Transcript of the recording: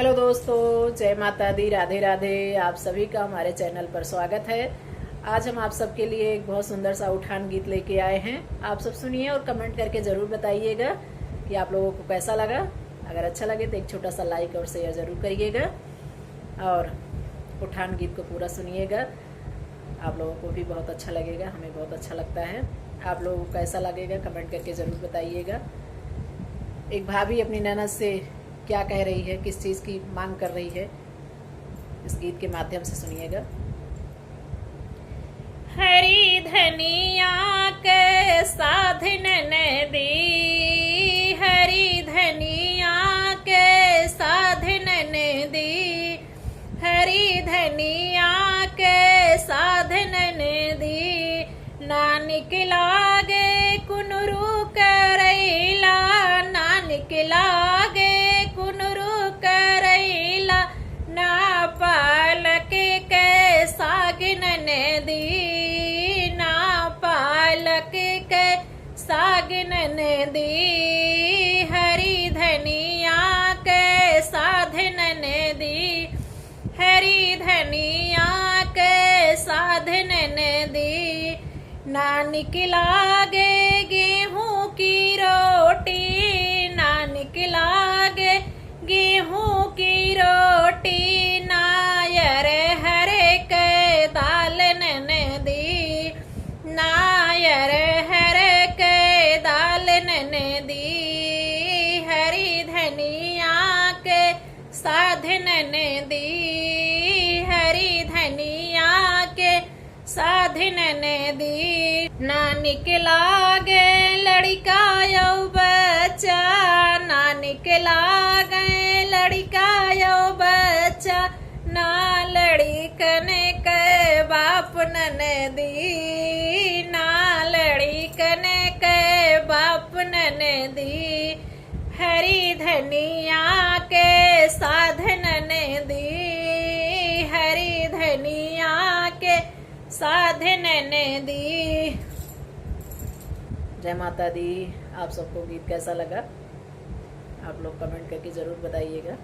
Hello दोस्तों, जय माता दी, राधे राधे। आप सभी का हमारे चैनल पर स्वागत है। आज हम आप सबके लिए एक बहुत सुंदर सा उठान गीत लेके आए हैं। आप सब सुनिए और कमेंट करके ज़रूर बताइएगा कि आप लोगों को कैसा लगा। अगर अच्छा लगे तो एक छोटा सा लाइक और शेयर ज़रूर करिएगा और उठान गीत को पूरा सुनिएगा। आप लोगों को भी बहुत अच्छा लगेगा, हमें बहुत अच्छा लगता है। आप लोगों को कैसा लगेगा कमेंट करके ज़रूर बताइएगा। एक भाभी अपनी ननद से क्या कह रही है, किस चीज़ की मांग कर रही है, इस गीत के माध्यम से सुनिएगा। हरी धनिया के साधन दी, हरी धनिया के साधन दी, हरी धनिया के साधन दी। नानक लागे कुनरू करैला, नानक लागे कुनरू करैला, ना पालक के सागन दी, ना पालक के सागन दी। हरी धनिया के साधन दी, हरी धनिया के साधन दी। नानक लागे गेहूं की रोटी, नानक लागे गेहूं की रोटी, नायर हरे के दालन दी, नायर हरे के दालन दी। हरी धनिया के साधन दी, हरी धनिया के साधन दी। नानक लागे लड़का यौ बच्चा, नानक लागे लड़का यौ बच्चा, ना लड़िकन के बाप नन दी, ना लड़िकन के बाप नन दी। हरी धनिया के साधन दी, हरी धनिया के साधन दी। जय माता दी। आप सबको गीत कैसा लगा आप लोग कमेंट करके ज़रूर बताइएगा।